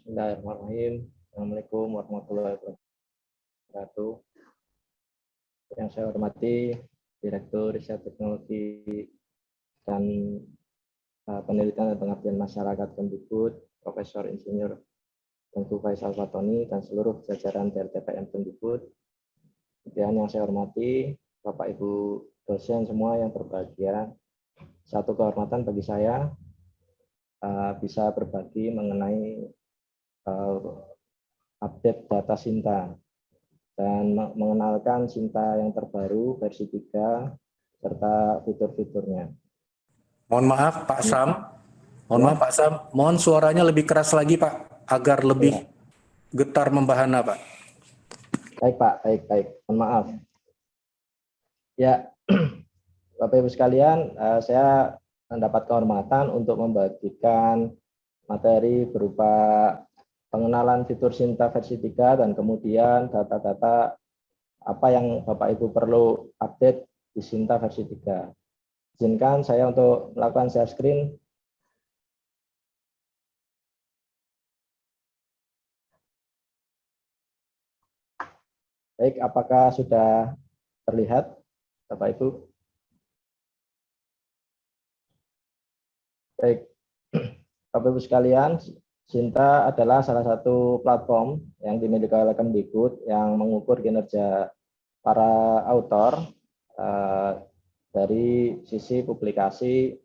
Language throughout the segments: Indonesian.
Bismillahirrahmanirrahim. Assalamualaikum warahmatullahi wabarakatuh. Yang saya hormati Direktur Riset Teknologi dan Penelitian dan Pengabdian Masyarakat Kemdikbud, Profesor Insinyur Tengku Faisal Fatoni dan seluruh jajaran DLTPM Kemdikbud. Kemudian yang saya hormati Bapak Ibu dosen semua yang berbahagia. Satu kehormatan bagi saya bisa berbagi mengenai update data Sinta dan mengenalkan Sinta yang terbaru versi 3 serta fitur-fiturnya. Mohon maaf Pak Sam, mohon suaranya lebih keras lagi Pak, agar lebih getar membahana Pak. Baik Pak, baik. Mohon maaf. Ya, Bapak Ibu sekalian, saya mendapat kehormatan untuk membagikan materi berupa pengenalan fitur Sinta versi 3 dan kemudian data-data apa yang Bapak Ibu perlu update di Sinta versi 3. Izinkan saya untuk melakukan share screen. Baik, apakah sudah terlihat Bapak Ibu? Baik, Bapak Ibu sekalian, Sinta adalah salah satu platform yang dimiliki oleh Kemdikbud yang mengukur kinerja para autor dari sisi publikasi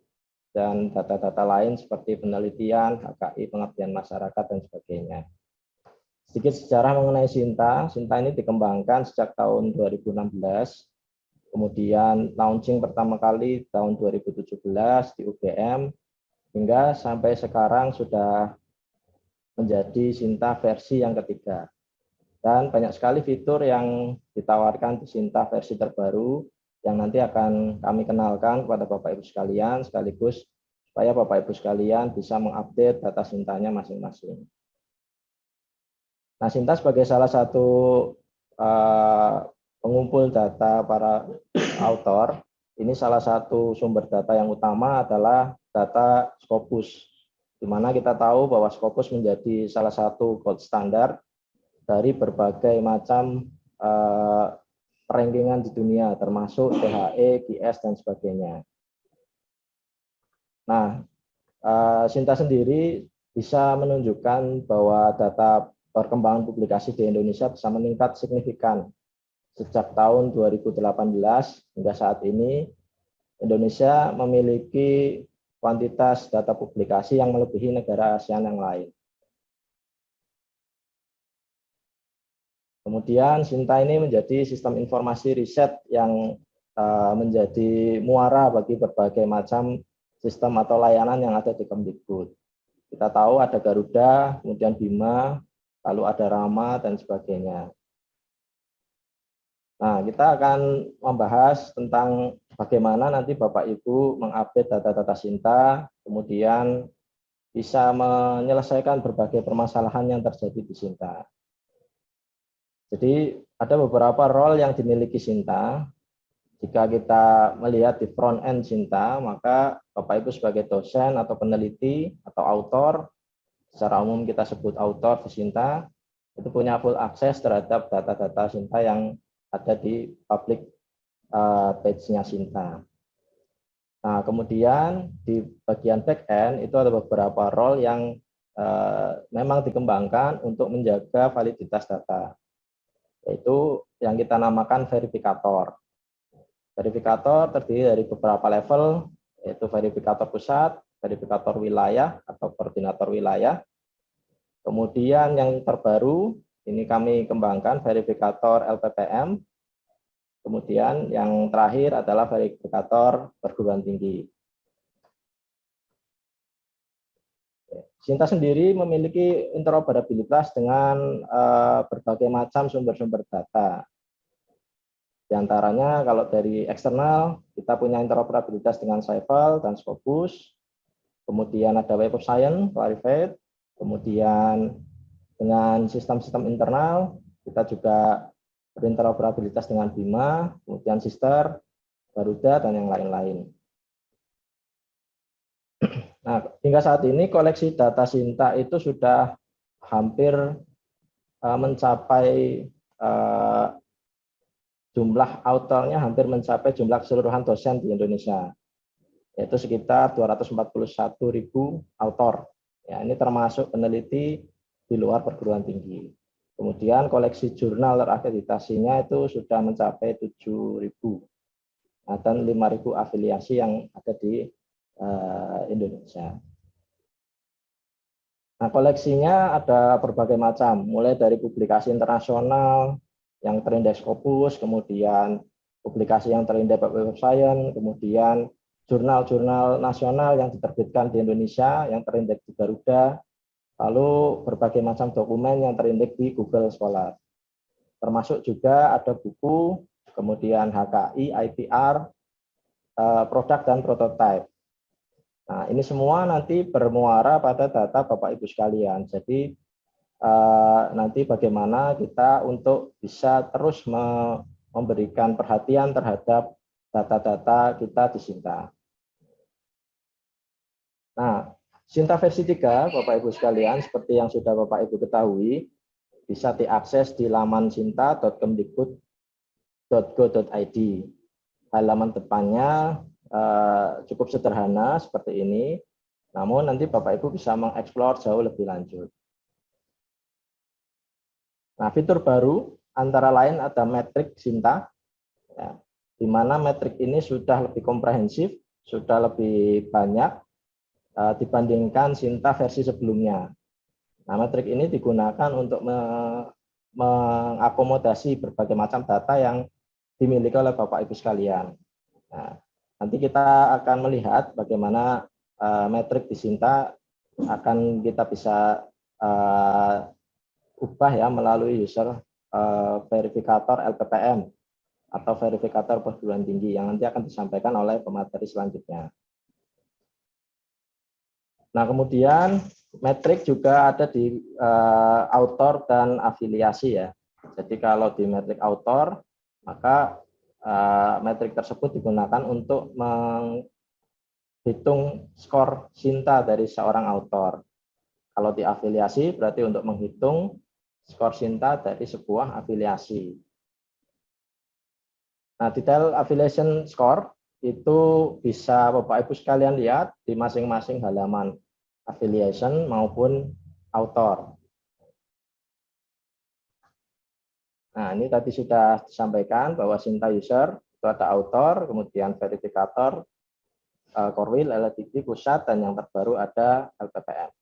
dan data-data lain seperti penelitian, HKI, pengabdian masyarakat, dan sebagainya. Sedikit sejarah mengenai Sinta. Sinta ini dikembangkan sejak tahun 2016, kemudian launching pertama kali tahun 2017 di UGM, hingga sampai sekarang sudah menjadi Sinta versi yang ketiga. Dan banyak sekali fitur yang ditawarkan di Sinta versi terbaru yang nanti akan kami kenalkan kepada Bapak Ibu sekalian, sekaligus supaya Bapak Ibu sekalian bisa mengupdate data Sintanya masing-masing. Nah, Sinta sebagai salah satu pengumpul data para autor, ini salah satu sumber data yang utama adalah data Scopus, di mana kita tahu bahwa Scopus menjadi salah satu gold standar dari berbagai macam rankingan di dunia, termasuk THE, GS, dan sebagainya. Nah, Sinta sendiri bisa menunjukkan bahwa data perkembangan publikasi di Indonesia bisa meningkat signifikan. Sejak tahun 2018 hingga saat ini, Indonesia memiliki kuantitas data publikasi yang melebihi negara ASEAN yang lain. Kemudian Sinta ini menjadi sistem informasi riset yang menjadi muara bagi berbagai macam sistem atau layanan yang ada di Kemdikbud. Kita tahu ada Garuda, kemudian Bima, lalu ada Rama, dan sebagainya. Nah, kita akan membahas tentang bagaimana nanti Bapak Ibu mengupdate data-data Sinta, kemudian bisa menyelesaikan berbagai permasalahan yang terjadi di Sinta. Jadi ada beberapa role yang dimiliki Sinta. Jika kita melihat di front end Sinta, maka Bapak Ibu sebagai dosen atau peneliti atau autor, secara umum kita sebut autor di Sinta, itu punya full akses terhadap data-data Sinta yang ada di public page-nya Sinta. Nah, kemudian di bagian back end itu ada beberapa role yang memang dikembangkan untuk menjaga validitas data, yaitu yang kita namakan verifikator. Verifikator terdiri dari beberapa level, yaitu verifikator pusat, verifikator wilayah atau koordinator wilayah. Kemudian yang terbaru, ini kami kembangkan verifikator LPPM. Kemudian yang terakhir adalah verifikator perguruan tinggi. Sinta sendiri memiliki interoperabilitas dengan berbagai macam sumber-sumber data. Di antaranya kalau dari eksternal, kita punya interoperabilitas dengan Cephal dan Scopus. Kemudian ada Web of Science, Clarivate. Kemudian dengan sistem-sistem internal, kita juga berinteroperabilitas dengan Bima, kemudian Sister, Garuda, dan yang lain-lain. Nah, hingga saat ini koleksi data Sinta itu sudah hampir mencapai jumlah autornya hampir mencapai jumlah keseluruhan dosen di Indonesia, yaitu sekitar 241.000 autor. Ya, ini termasuk peneliti di luar perguruan tinggi. Kemudian koleksi jurnal terakreditasinya itu sudah mencapai 7.000 dan 5.000 afiliasi yang ada di Indonesia. Nah, koleksinya ada berbagai macam, mulai dari publikasi internasional yang terindeks Scopus, kemudian publikasi yang terindeks Web of Science, kemudian jurnal-jurnal nasional yang diterbitkan di Indonesia yang terindeks di Garuda, lalu berbagai macam dokumen yang terindeks di Google Scholar. Termasuk juga ada buku, kemudian HKI, IPR, produk dan prototipe. Nah, ini semua nanti bermuara pada data Bapak Ibu sekalian. Jadi nanti bagaimana kita untuk bisa terus memberikan perhatian terhadap data-data kita di Sinta. Nah, Sinta versi 3, Bapak Ibu sekalian, seperti yang sudah Bapak Ibu ketahui, bisa diakses di laman sinta.kemdikbud.go.id. Halaman depannya cukup sederhana seperti ini, namun nanti Bapak Ibu bisa mengeksplor jauh lebih lanjut. Nah, fitur baru antara lain ada metrik Sinta, ya, di mana metrik ini sudah lebih komprehensif, sudah lebih banyak dibandingkan Sinta versi sebelumnya. Nah, metrik ini digunakan untuk mengakomodasi berbagai macam data yang dimiliki oleh Bapak Ibu sekalian. Nah, nanti kita akan melihat bagaimana metrik di Sinta akan kita bisa ubah ya melalui user verifikator LPPM atau verifikator perguruan tinggi yang nanti akan disampaikan oleh pemateri selanjutnya. Nah, kemudian metrik juga ada di autor dan afiliasi ya. Jadi kalau di metrik autor, maka metrik tersebut digunakan untuk menghitung skor Sinta dari seorang autor. Kalau di afiliasi berarti untuk menghitung skor Sinta dari sebuah afiliasi. Nah, detail affiliation score itu bisa Bapak Ibu sekalian lihat di masing-masing halaman affiliation maupun autor. Nah, ini tadi sudah disampaikan bahwa Sinta user itu ada autor, kemudian verifikator, Korwil, LLDB, pusat, dan yang terbaru ada LPPM.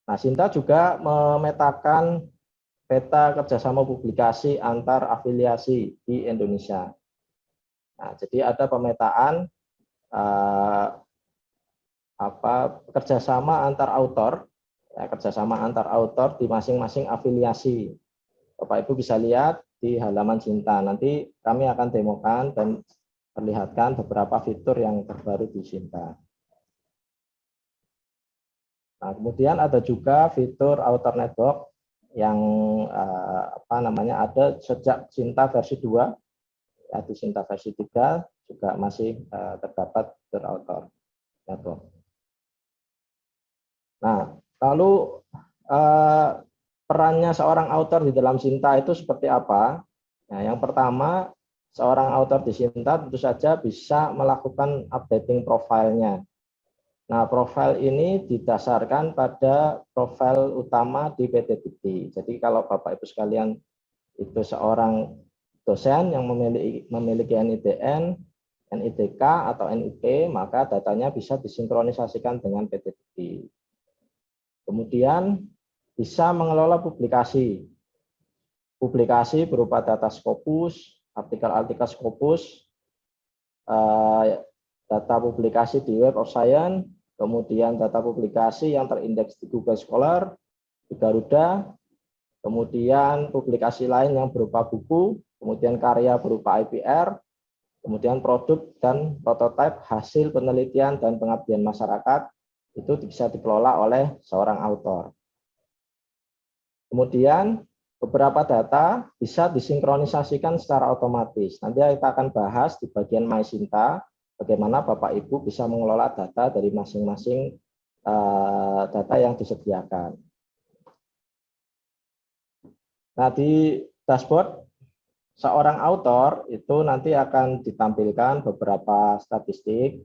Nah, Sinta juga memetakan peta kerjasama publikasi antar afiliasi di Indonesia. Nah, jadi ada pemetaan kerjasama antar autor, ya, kerjasama antar autor di masing-masing afiliasi. Bapak Ibu bisa lihat di halaman Sinta. Nanti kami akan demokan dan perlihatkan beberapa fitur yang terbaru di Sinta. Nah, kemudian ada juga fitur Author Network yang ada sejak Sinta versi 2, ya, di Sinta versi 3 juga masih terdapat fitur Author Network. Nah, lalu perannya seorang author di dalam Sinta itu seperti apa? Nah, yang pertama, seorang author di Sinta tentu saja bisa melakukan updating profilnya. Nah, profil ini didasarkan pada profil utama di PT Dikti. Jadi kalau Bapak Ibu sekalian itu seorang dosen yang memiliki NIDN, NIDK atau NIP, maka datanya bisa disinkronisasikan dengan PT Dikti. Kemudian bisa mengelola publikasi. Publikasi berupa data Scopus, artikel-artikel Scopus, data publikasi di Web of Science, kemudian data publikasi yang terindeks di Google Scholar, di Garuda, kemudian publikasi lain yang berupa buku, kemudian karya berupa IPR, kemudian produk dan prototipe hasil penelitian dan pengabdian masyarakat, itu bisa dikelola oleh seorang autor. Kemudian beberapa data bisa disinkronisasikan secara otomatis. Nanti kita akan bahas di bagian MySinta bagaimana Bapak Ibu bisa mengelola data dari masing-masing data yang disediakan. Nah, di dashboard seorang author itu nanti akan ditampilkan beberapa statistik,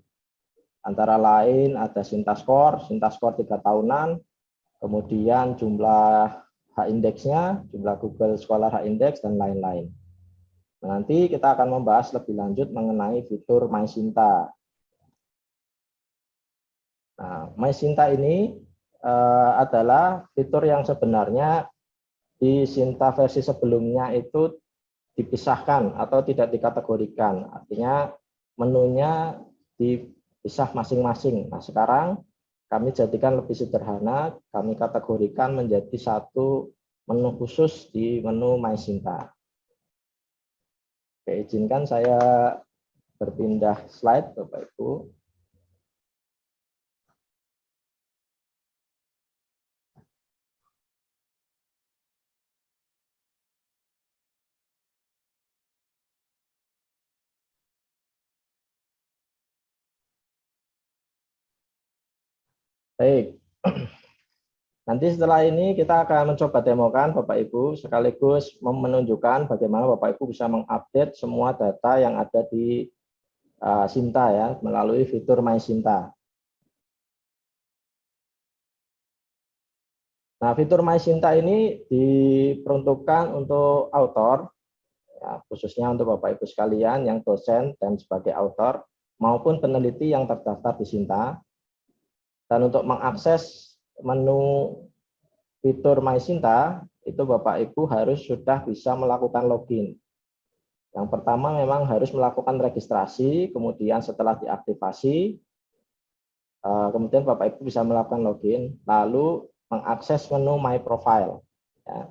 antara lain ada Sinta Score 3 tahunan, kemudian jumlah H-indeksnya, jumlah Google Scholar H-index, dan lain-lain. Nah, nanti kita akan membahas lebih lanjut mengenai fitur MySinta. Nah, MySinta ini adalah fitur yang sebenarnya di Sinta versi sebelumnya itu dipisahkan atau tidak dikategorikan. Artinya menunya dipisah masing-masing. Nah, sekarang kami jadikan lebih sederhana, kami kategorikan menjadi satu menu khusus di menu MySinta. Oke, izinkan saya berpindah slide, Bapak Ibu. Baik, nanti setelah ini kita akan mencoba demokan Bapak Ibu, sekaligus menunjukkan bagaimana Bapak Ibu bisa mengupdate semua data yang ada di Sinta ya, melalui fitur MySinta. Nah, fitur MySinta ini diperuntukkan untuk author, ya, khususnya untuk Bapak Ibu sekalian yang dosen dan sebagai author, maupun peneliti yang terdaftar di Sinta. Dan untuk mengakses menu fitur MySinta, itu Bapak Ibu harus sudah bisa melakukan login. Yang pertama memang harus melakukan registrasi, kemudian setelah diaktifasi, kemudian Bapak Ibu bisa melakukan login, lalu mengakses menu My Profile. Ya,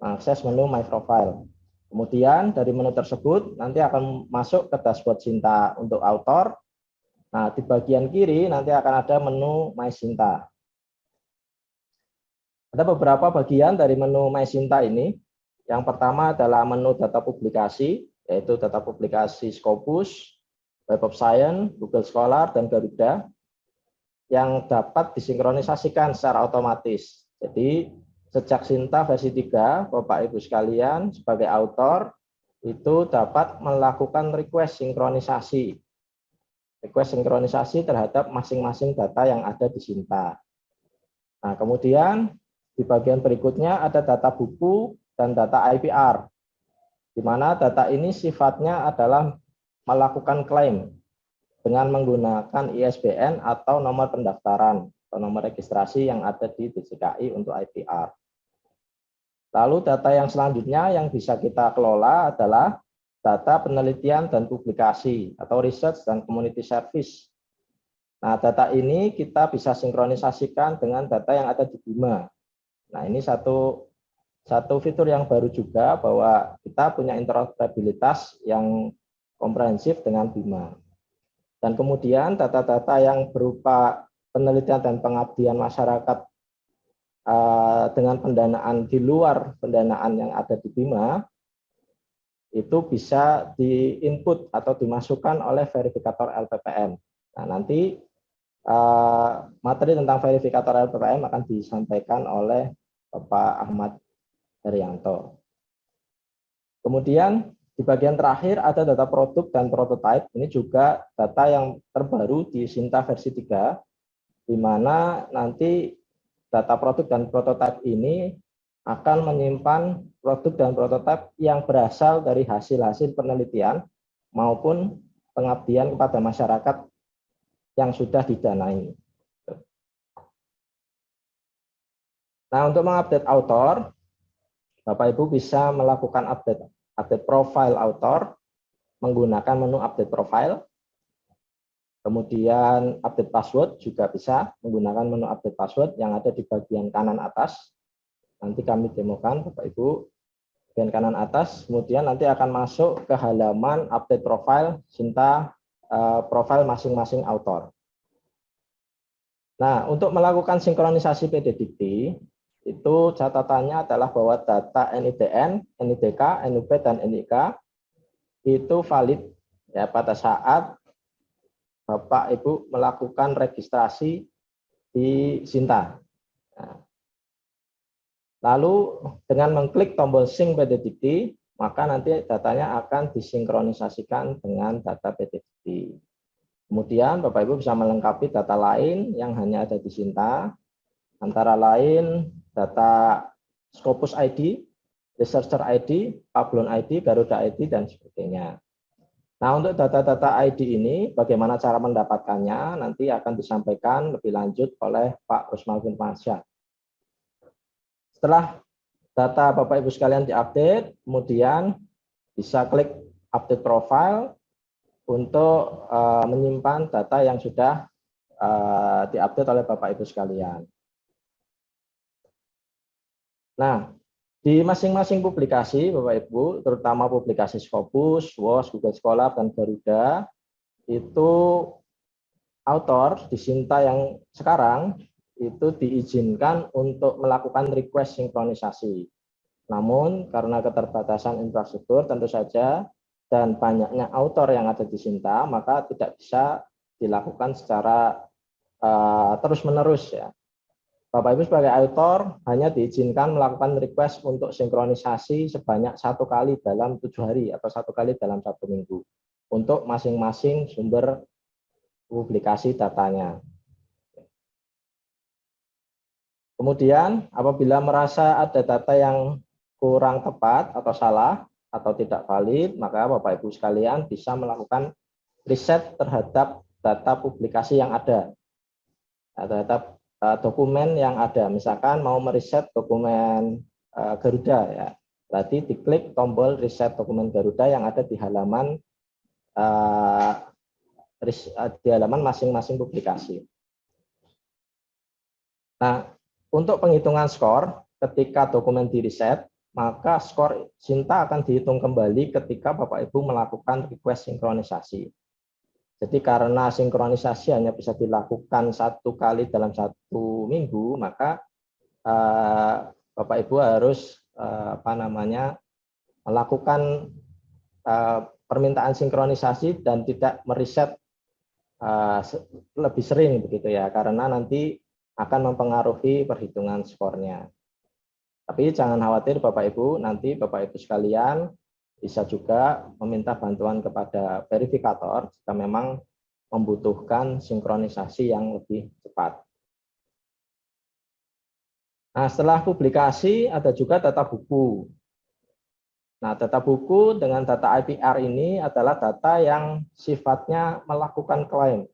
mengakses menu My Profile. Kemudian dari menu tersebut nanti akan masuk ke dashboard Sinta untuk author. Nah, di bagian kiri nanti akan ada menu MySinta. Ada beberapa bagian dari menu MySinta ini. Yang pertama adalah menu data publikasi, yaitu data publikasi Scopus, Web of Science, Google Scholar, dan Garuda, yang dapat disinkronisasikan secara otomatis. Jadi, sejak Sinta versi 3, Bapak Ibu sekalian sebagai author itu dapat melakukan request sinkronisasi. Request sinkronisasi terhadap masing-masing data yang ada di Sinta. Nah, kemudian di bagian berikutnya ada data buku dan data IPR, di mana data ini sifatnya adalah melakukan klaim dengan menggunakan ISBN atau nomor pendaftaran atau nomor registrasi yang ada di DJKI untuk IPR. Lalu data yang selanjutnya yang bisa kita kelola adalah data penelitian dan publikasi atau research dan community service. Nah, data ini kita bisa sinkronisasikan dengan data yang ada di Bima. Nah, ini satu fitur yang baru juga, bahwa kita punya interoperabilitas yang komprehensif dengan Bima. Dan kemudian data-data yang berupa penelitian dan pengabdian masyarakat dengan pendanaan di luar pendanaan yang ada di Bima, itu bisa di-input atau dimasukkan oleh verifikator LPPM. Nah, nanti materi tentang verifikator LPPM akan disampaikan oleh Bapak Ahmad Herianto. Kemudian di bagian terakhir ada data produk dan prototype. Ini juga data yang terbaru di Sinta versi 3, di mana nanti data produk dan prototype ini akan menyimpan produk dan prototipe yang berasal dari hasil-hasil penelitian maupun pengabdian kepada masyarakat yang sudah didanai. Nah, untuk mengupdate author, Bapak Ibu bisa melakukan update profile author menggunakan menu update profile. Kemudian update password juga bisa menggunakan menu update password yang ada di bagian kanan atas. Nanti kami demokan Bapak Ibu, bagian kanan atas, kemudian nanti akan masuk ke halaman update profile Sinta, profile masing-masing author. Nah, untuk melakukan sinkronisasi PDDikti, itu catatannya adalah bahwa data NIDN, NIDK, NUP, dan NIK itu valid ya pada saat Bapak Ibu melakukan registrasi di Sinta. Nah, Lalu dengan mengklik tombol sync PT Dikti, maka nanti datanya akan disinkronisasikan dengan data PT Dikti. Kemudian Bapak Ibu bisa melengkapi data lain yang hanya ada di Sinta, antara lain data Scopus ID, Researcher ID, Pablon ID, Garuda ID, dan sebagainya. Nah, untuk data-data ID ini, bagaimana cara mendapatkannya, nanti akan disampaikan lebih lanjut oleh Pak Rusmal Firmansyah. Setelah data Bapak Ibu sekalian diupdate, kemudian bisa klik update profile untuk menyimpan data yang sudah diupdate oleh Bapak Ibu sekalian. Nah, di masing-masing publikasi Bapak Ibu, terutama publikasi Scopus, WOS, Google Scholar, dan Garuda, itu author di Sinta yang sekarang itu diizinkan untuk melakukan request sinkronisasi. Namun karena keterbatasan infrastruktur tentu saja dan banyaknya author yang ada di Sinta, maka tidak bisa dilakukan secara terus-menerus ya. Bapak Ibu sebagai author hanya diizinkan melakukan request untuk sinkronisasi sebanyak 1 kali dalam 7 hari atau 1 kali dalam 1 minggu untuk masing-masing sumber publikasi datanya. Kemudian apabila merasa ada data yang kurang tepat atau salah atau tidak valid, maka Bapak Ibu sekalian bisa melakukan riset terhadap data publikasi yang ada. Terhadap dokumen yang ada, misalkan mau meriset dokumen Garuda ya, berarti diklik tombol riset dokumen Garuda yang ada di halaman masing-masing publikasi. Nah, untuk penghitungan skor ketika dokumen di riset, maka skor Sinta akan dihitung kembali ketika Bapak Ibu melakukan request sinkronisasi. Jadi karena sinkronisasi hanya bisa dilakukan 1 kali dalam 1 minggu, maka Bapak Ibu harus melakukan permintaan sinkronisasi dan tidak meriset lebih sering begitu ya, karena nanti akan mempengaruhi perhitungan skornya. Tapi jangan khawatir Bapak Ibu, nanti Bapak Ibu sekalian bisa juga meminta bantuan kepada verifikator jika memang membutuhkan sinkronisasi yang lebih cepat. Nah, setelah publikasi ada juga data buku. Nah, data buku dengan data IPR ini adalah data yang sifatnya melakukan klaim.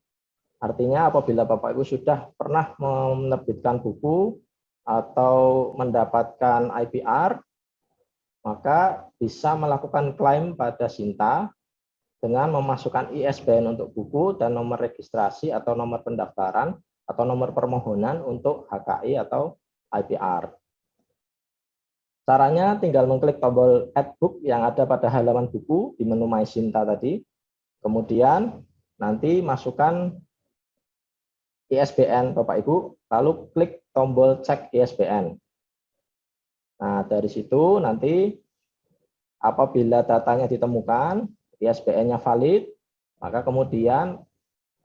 Artinya apabila Bapak Ibu sudah pernah menerbitkan buku atau mendapatkan IPR, maka bisa melakukan klaim pada Sinta dengan memasukkan ISBN untuk buku dan nomor registrasi atau nomor pendaftaran atau nomor permohonan untuk HKI atau IPR. Caranya tinggal mengklik tombol Add Book yang ada pada halaman buku di menu My Sinta tadi. Kemudian nanti masukkan ISBN Bapak Ibu, lalu klik tombol Cek ISBN. Nah, dari situ nanti apabila datanya ditemukan, ISBN-nya valid, maka kemudian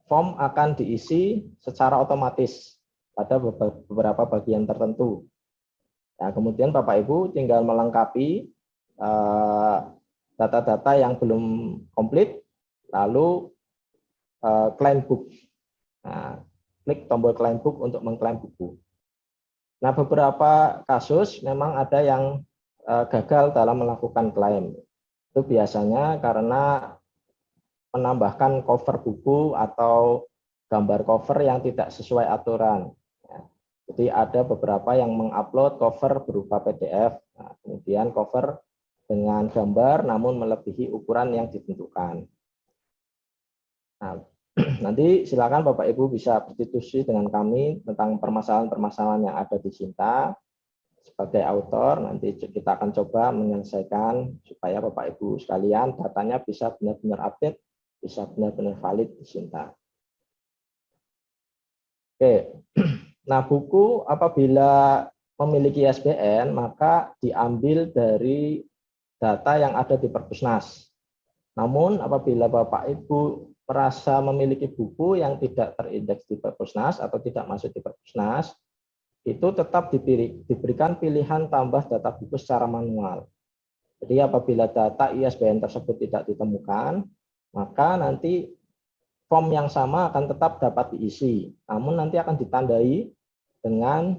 form akan diisi secara otomatis pada beberapa bagian tertentu. Nah, kemudian Bapak Ibu tinggal melengkapi data-data yang belum komplit, lalu claim book. Nah, klik tombol claim book untuk mengklaim buku. Nah, beberapa kasus memang ada yang gagal dalam melakukan klaim. Itu biasanya karena menambahkan cover buku atau gambar cover yang tidak sesuai aturan. Jadi ada beberapa yang mengupload cover berupa PDF, nah, kemudian cover dengan gambar namun melebihi ukuran yang ditentukan. Nah, nanti silakan Bapak Ibu bisa berdiskusi dengan kami tentang permasalahan-permasalahan yang ada di Sinta. Sebagai autor, nanti kita akan coba menyelesaikan supaya Bapak Ibu sekalian datanya bisa benar-benar update, bisa benar-benar valid di Sinta. Oke, nah buku apabila memiliki ISBN maka diambil dari data yang ada di Perpusnas. Namun apabila Bapak Ibu merasa memiliki buku yang tidak terindeks di Perpusnas atau tidak masuk di Perpusnas, itu tetap diberikan pilihan tambah data buku secara manual. Jadi apabila data ISBN tersebut tidak ditemukan, maka nanti form yang sama akan tetap dapat diisi, namun nanti akan ditandai dengan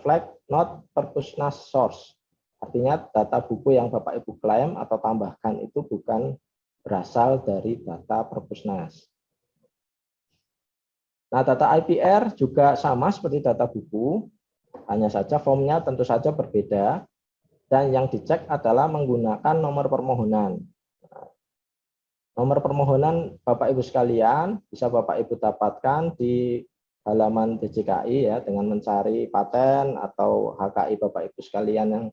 flag not purpose source. Artinya data buku yang Bapak Ibu klaim atau tambahkan itu bukan berasal dari data Perpusnas. Nah, data IPR juga sama seperti data buku, hanya saja formnya tentu saja berbeda, dan yang dicek adalah menggunakan nomor permohonan. Nomor permohonan Bapak Ibu sekalian bisa Bapak Ibu dapatkan di halaman DJKI ya, dengan mencari paten atau HKI Bapak Ibu sekalian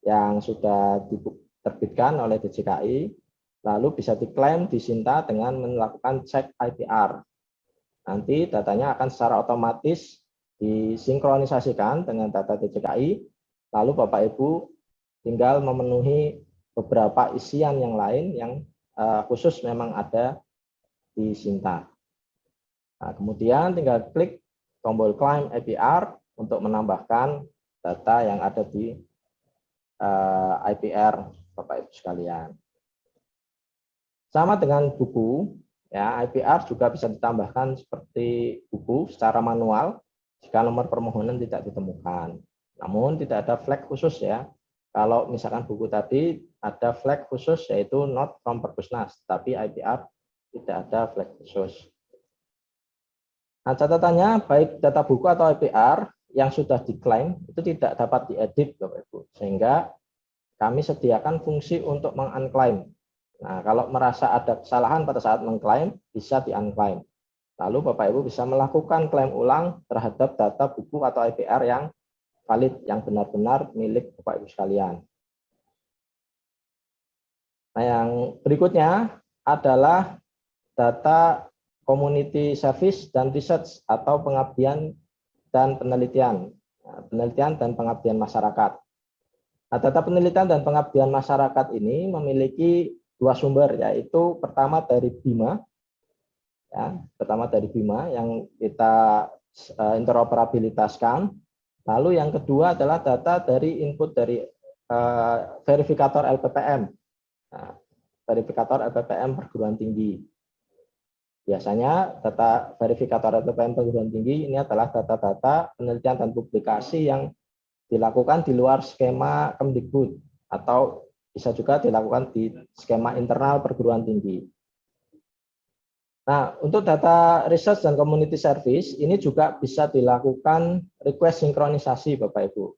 yang sudah diterbitkan oleh DJKI, lalu bisa diklaim di Sinta dengan melakukan cek IPR. Nanti datanya akan secara otomatis disinkronisasikan dengan data DJKI, lalu Bapak Ibu tinggal memenuhi beberapa isian yang lain yang khusus memang ada di Sinta. Nah, kemudian tinggal klik tombol claim IPR untuk menambahkan data yang ada di IPR Bapak Ibu sekalian. Sama dengan buku, ya IPR juga bisa ditambahkan seperti buku secara manual jika nomor permohonan tidak ditemukan. Namun tidak ada flag khusus ya. Kalau misalkan buku tadi ada flag khusus yaitu not from Perpusnas, tapi IPR tidak ada flag khusus. Nah, catatannya baik data buku atau IPR yang sudah diklaim itu tidak dapat diedit Bapak Ibu, sehingga kami sediakan fungsi untuk mengunclaim. Nah, kalau merasa ada kesalahan pada saat mengklaim, bisa di-unclaim. Lalu Bapak Ibu bisa melakukan klaim ulang terhadap data buku atau IPR yang valid, yang benar-benar milik Bapak Ibu sekalian. Nah, yang berikutnya adalah data community service dan research atau pengabdian dan penelitian. Penelitian dan pengabdian masyarakat. Nah, data penelitian dan pengabdian masyarakat ini memiliki dua sumber, yaitu pertama dari BIMA, ya, pertama dari BIMA yang kita interoperabilitaskan. Lalu yang kedua adalah data dari input dari verifikator LPPM, nah, verifikator LPPM perguruan tinggi. Biasanya data verifikator LPPM perguruan tinggi ini adalah data-data penelitian dan publikasi yang dilakukan di luar skema Kemdikbud atau bisa juga dilakukan di skema internal perguruan tinggi. Nah, untuk data research dan community service ini juga bisa dilakukan request sinkronisasi Bapak Ibu.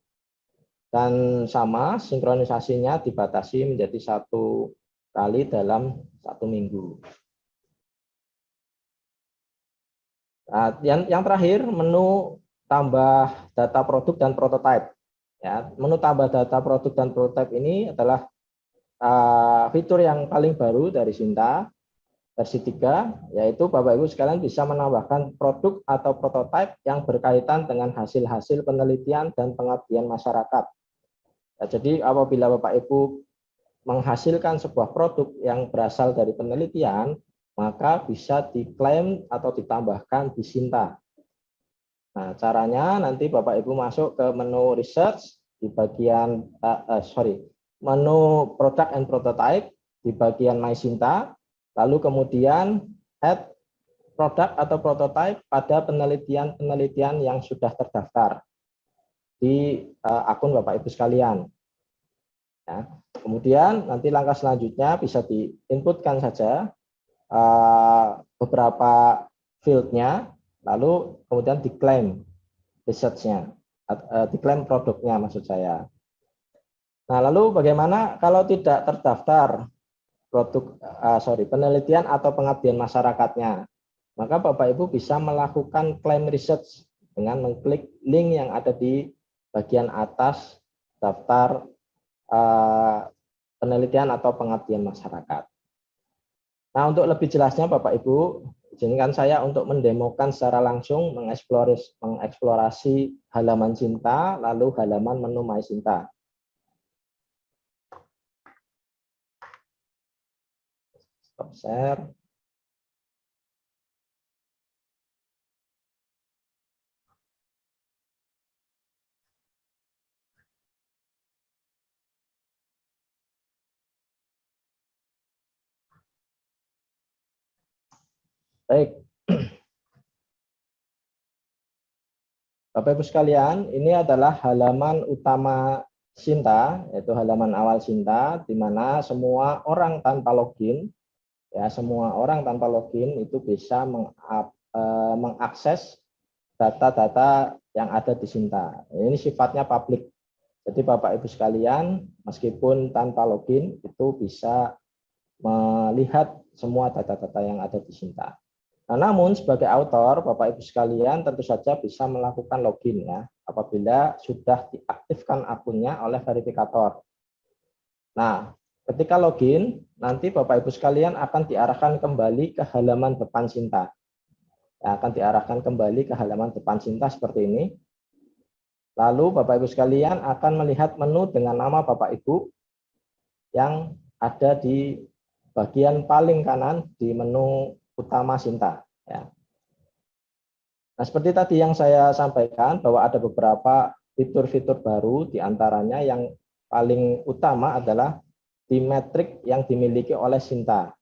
Dan sama sinkronisasinya dibatasi menjadi 1 kali dalam 1 minggu. Nah, yang terakhir menu tambah data produk dan prototipe. Ya, menu tambah data produk dan prototipe ini adalah fitur yang paling baru dari Sinta versi 3, yaitu Bapak Ibu sekalian bisa menambahkan produk atau prototipe yang berkaitan dengan hasil-hasil penelitian dan pengabdian masyarakat. Ya, jadi apabila Bapak Ibu menghasilkan sebuah produk yang berasal dari penelitian, maka bisa diklaim atau ditambahkan di Sinta. Nah, caranya nanti Bapak Ibu masuk ke menu research di bagian menu product and prototype di bagian My Sinta, lalu kemudian add produk atau prototype pada penelitian-penelitian yang sudah terdaftar di akun Bapak Ibu sekalian. Ya. Kemudian nanti langkah selanjutnya bisa diinputkan saja beberapa fieldnya, lalu kemudian diklaim research-nya, diklaim produknya maksud saya. Nah, lalu bagaimana kalau tidak terdaftar penelitian atau pengabdian masyarakatnya? Maka Bapak Ibu bisa melakukan claim research dengan mengklik link yang ada di bagian atas daftar penelitian atau pengabdian masyarakat. Nah, untuk lebih jelasnya Bapak Ibu, izinkan saya untuk mendemokan secara langsung mengeksplorasi halaman Sinta, lalu halaman menu My Sinta. Stop share. Baik. Bapak Ibu sekalian, ini adalah halaman utama Sinta, yaitu halaman awal Sinta, di mana semua orang tanpa login, ya semua orang tanpa login itu bisa mengakses data-data yang ada di Sinta. Ini sifatnya publik. Jadi Bapak Ibu sekalian, meskipun tanpa login itu bisa melihat semua data-data yang ada di Sinta. Nah, namun sebagai autor, Bapak Ibu sekalian tentu saja bisa melakukan login ya, apabila sudah diaktifkan akunnya oleh verifikator. Nah, ketika login, nanti Bapak Ibu sekalian akan diarahkan kembali ke halaman depan Sinta. Ya, akan diarahkan kembali ke halaman depan Sinta seperti ini. Lalu Bapak Ibu sekalian akan melihat menu dengan nama Bapak Ibu yang ada di bagian paling kanan di menu utama Sinta. Ya. Nah, seperti tadi yang saya sampaikan bahwa ada beberapa fitur-fitur baru, diantaranya yang paling utama adalah di metrik yang dimiliki oleh Sinta.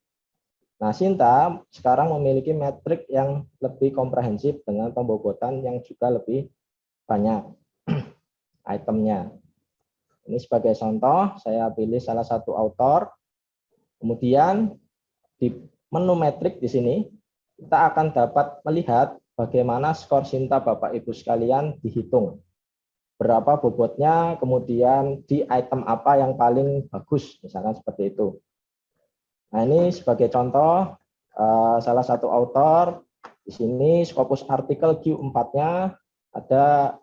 Nah, Sinta sekarang memiliki metrik yang lebih komprehensif dengan pembobotan yang juga lebih banyak itemnya. Ini sebagai contoh, saya pilih salah satu autor. Kemudian di menu metrik di sini, kita akan dapat melihat bagaimana skor Sinta Bapak Ibu sekalian dihitung. Berapa bobotnya, kemudian di item apa yang paling bagus, misalkan seperti itu. Nah, ini sebagai contoh, salah satu autor, di sini Scopus artikel Q4-nya ada,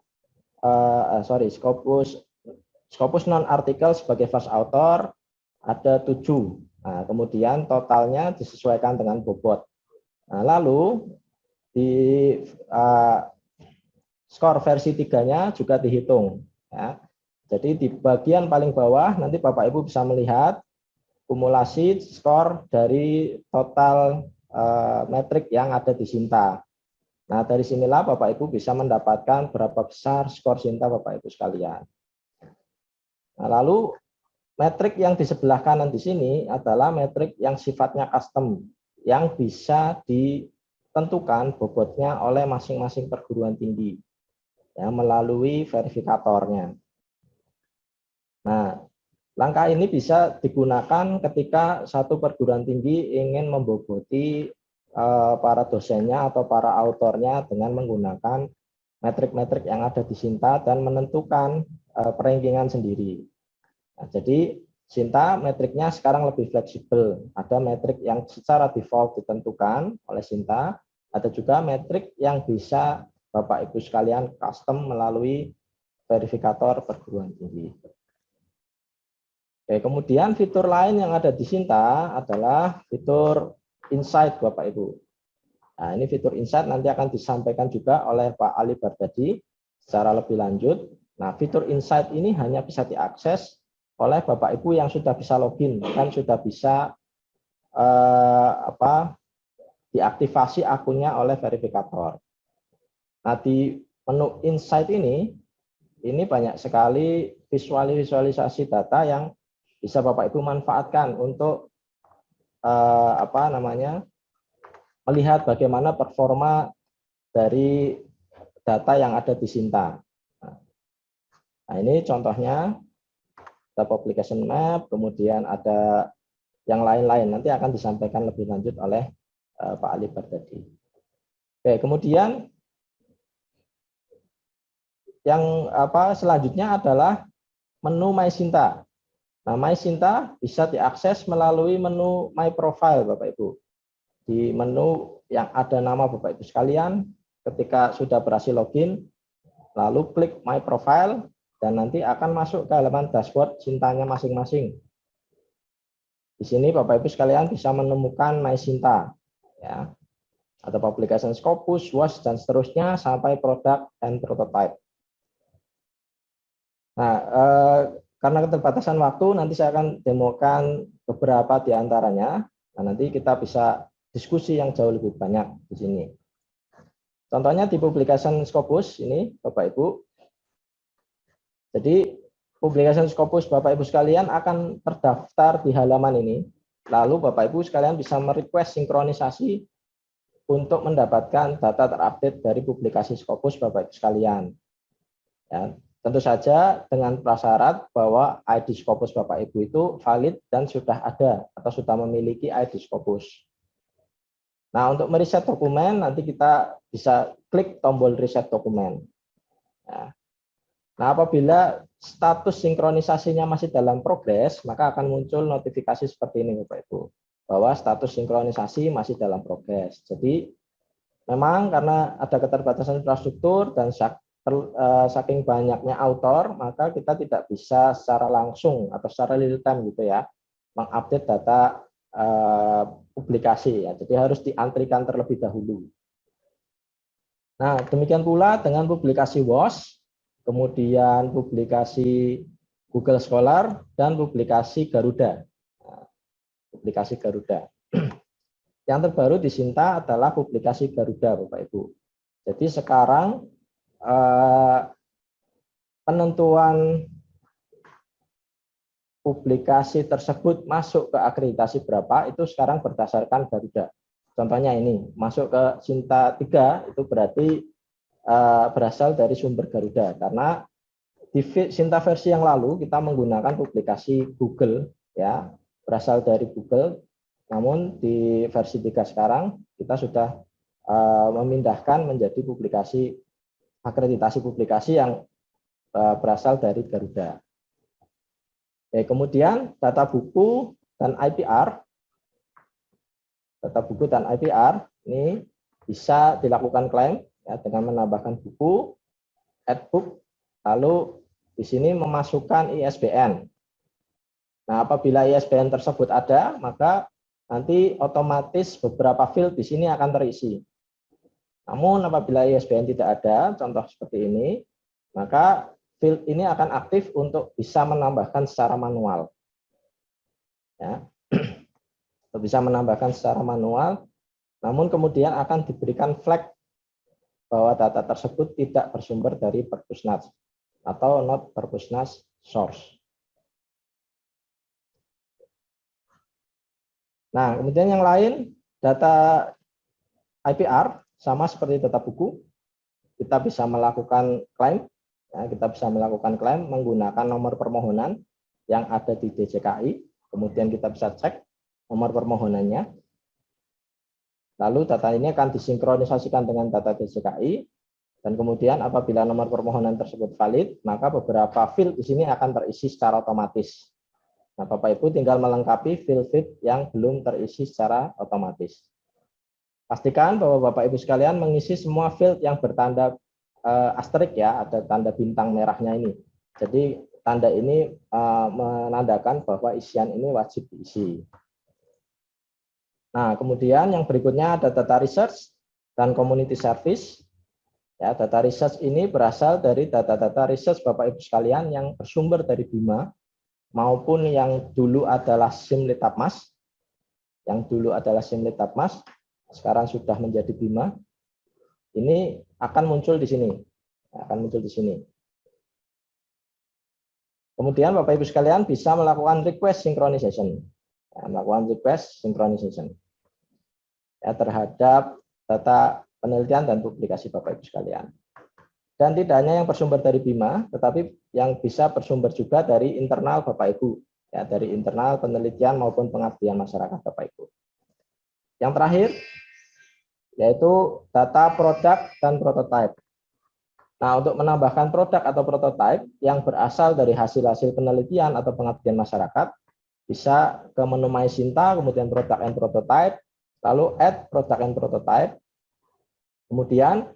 Scopus non-artikel sebagai first author, ada 7. Nah, kemudian totalnya disesuaikan dengan bobot. Nah, lalu di skor versi 3-nya juga dihitung. Ya. Jadi di bagian paling bawah nanti Bapak Ibu bisa melihat kumulasi skor dari total metrik yang ada di Sinta. Nah, dari sinilah Bapak Ibu bisa mendapatkan berapa besar skor Sinta Bapak Ibu sekalian. Nah, lalu metrik yang di sebelah kanan di sini adalah metrik yang sifatnya custom, yang bisa ditentukan bobotnya oleh masing-masing perguruan tinggi ya, melalui verifikatornya. Nah, langkah ini bisa digunakan ketika satu perguruan tinggi ingin memboboti para dosennya atau para autornya dengan menggunakan metrik-metrik yang ada di Sinta dan menentukan perankingan sendiri. Nah, jadi Sinta metriknya sekarang lebih fleksibel. Ada metrik yang secara default ditentukan oleh Sinta, ada juga metrik yang bisa Bapak Ibu sekalian custom melalui verifikator perguruan tinggi. Oke, kemudian fitur lain yang ada di Sinta adalah fitur insight Bapak Ibu. Nah, ini fitur insight nanti akan disampaikan juga oleh Pak Ali Bardadi secara lebih lanjut. Nah, fitur insight ini hanya bisa diakses oleh Bapak Ibu yang sudah bisa login dan sudah bisa diaktifasi akunnya oleh verifikator. Nah, di menu insight ini banyak sekali visualisasi data yang bisa Bapak Ibu manfaatkan untuk melihat bagaimana performa dari data yang ada di Sinta. Nah, ini contohnya ada publication map, kemudian ada yang lain-lain, nanti akan disampaikan lebih lanjut oleh Pak Ali Bardadi. Oke, kemudian yang selanjutnya adalah menu My Sinta. Nah, My Sinta bisa diakses melalui menu My Profile Bapak Ibu. Di menu yang ada nama Bapak Ibu sekalian, ketika sudah berhasil login, lalu klik My Profile, dan nanti akan masuk ke halaman dashboard Sintanya masing-masing. Di sini Bapak Ibu sekalian bisa menemukan My Sinta, ya, atau publication Scopus, WAS, dan seterusnya sampai product and prototype. Nah, karena keterbatasan waktu, nanti saya akan demokan beberapa di antaranya. Nah, nanti kita bisa diskusi yang jauh lebih banyak di sini. Contohnya di publication Scopus ini, Bapak Ibu. Jadi publication Scopus Bapak Ibu sekalian akan terdaftar di halaman ini. Lalu Bapak Ibu sekalian bisa merequest sinkronisasi untuk mendapatkan data terupdate dari publikasi Scopus Bapak Ibu sekalian. Ya, tentu saja dengan prasyarat bahwa ID Scopus Bapak Ibu itu valid dan sudah ada atau sudah memiliki ID Scopus. Nah, untuk meriset dokumen nanti kita bisa klik tombol reset dokumen. Ya. Nah, apabila status sinkronisasinya masih dalam progres, maka akan muncul notifikasi seperti ini Bapak Ibu, bahwa status sinkronisasi masih dalam progres. Jadi memang karena ada keterbatasan infrastruktur dan saking banyaknya author, maka kita tidak bisa secara langsung atau secara real time gitu ya, mengupdate data publikasi ya. Jadi harus diantrikan terlebih dahulu. Nah, demikian pula dengan publikasi WOS, kemudian publikasi Google Scholar, dan publikasi Garuda. Nah, publikasi Garuda. Yang terbaru di Sinta adalah publikasi Garuda, Bapak Ibu. Jadi sekarang penentuan publikasi tersebut masuk ke akreditasi berapa, itu sekarang berdasarkan Garuda. Contohnya ini, masuk ke Sinta 3, itu berarti berasal dari sumber Garuda. Karena di Sinta versi yang lalu, kita menggunakan publikasi Google, ya berasal dari Google. Namun di versi 3 sekarang, kita sudah memindahkan menjadi publikasi, akreditasi publikasi yang berasal dari Garuda. Kemudian data buku dan IPR, ini bisa dilakukan klaim ya, dengan menambahkan buku, add book, lalu di sini memasukkan ISBN. Nah, apabila ISBN tersebut ada, maka nanti otomatis beberapa field di sini akan terisi. Namun apabila ISBN tidak ada, contoh seperti ini, maka field ini akan aktif untuk bisa menambahkan secara manual. Ya. Bisa menambahkan secara manual, namun kemudian akan diberikan flag bahwa data tersebut tidak bersumber dari Perpusnas atau not Perpusnas source. Nah, kemudian yang lain, data IPR sama seperti data buku, kita bisa melakukan klaim, ya, kita bisa melakukan klaim menggunakan nomor permohonan yang ada di DJKI, kemudian kita bisa cek nomor permohonannya. Lalu data ini akan disinkronisasikan dengan data DJKI, dan kemudian apabila nomor permohonan tersebut valid, maka beberapa field di sini akan terisi secara otomatis. Nah, Bapak Ibu tinggal melengkapi field-field yang belum terisi secara otomatis. Pastikan bahwa Bapak Ibu sekalian mengisi semua field yang bertanda asterisk ya, ada tanda bintang merahnya ini. Jadi tanda ini menandakan bahwa isian ini wajib diisi. Nah, kemudian yang berikutnya ada data research dan community service. Ya, data research ini berasal dari data-data research Bapak Ibu sekalian yang bersumber dari BIMA maupun yang dulu adalah Simlitapmas. Yang dulu adalah Simlitapmas, sekarang sudah menjadi BIMA. Ini akan muncul di sini. Kemudian Bapak Ibu sekalian bisa melakukan request synchronization. Ya, terhadap data penelitian dan publikasi Bapak Ibu sekalian. Dan tidak hanya yang bersumber dari BIMA, tetapi yang bisa bersumber juga dari internal Bapak Ibu, ya, dari internal penelitian maupun pengabdian masyarakat Bapak Ibu. Yang terakhir, yaitu data produk dan prototype. Nah, untuk menambahkan produk atau prototype yang berasal dari hasil-hasil penelitian atau pengabdian masyarakat, bisa ke menu My Sinta, kemudian product and prototype, lalu add product and prototype. Kemudian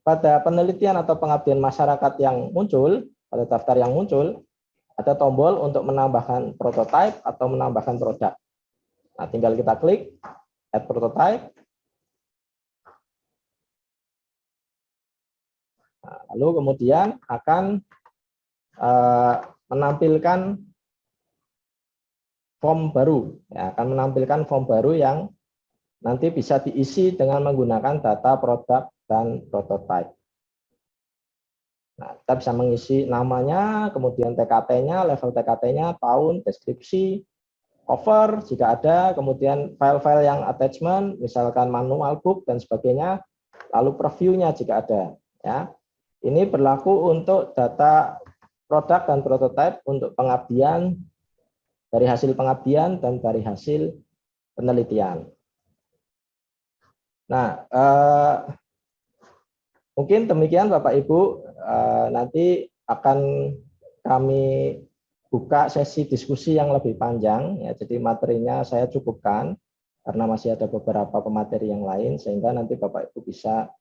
pada penelitian atau pengabdian masyarakat yang muncul, pada daftar yang muncul, ada tombol untuk menambahkan prototype atau menambahkan produk. Nah, tinggal kita klik add prototype. Nah, lalu kemudian akan menampilkan form baru, ya, akan menampilkan form baru yang nanti bisa diisi dengan menggunakan data produk dan prototype. Nah, kita bisa mengisi namanya, kemudian TKT-nya, level TKT-nya, tahun, deskripsi, cover jika ada, kemudian file-file yang attachment, misalkan manual book dan sebagainya, lalu previewnya jika ada. Ya, ini berlaku untuk data produk dan prototipe untuk pengabdian, dari hasil pengabdian dan dari hasil penelitian. Nah, mungkin demikian Bapak Ibu, nanti akan kami buka sesi diskusi yang lebih panjang, ya, jadi materinya saya cukupkan karena masih ada beberapa pemateri yang lain, sehingga nanti Bapak Ibu bisa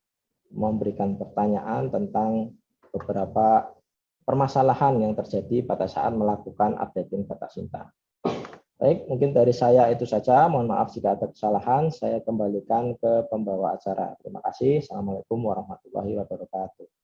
memberikan pertanyaan tentang beberapa permasalahan yang terjadi pada saat melakukan updating data Sinta. Baik, mungkin dari saya itu saja. Mohon maaf jika ada kesalahan. Saya kembalikan ke pembawa acara. Terima kasih. Assalamualaikum warahmatullahi wabarakatuh.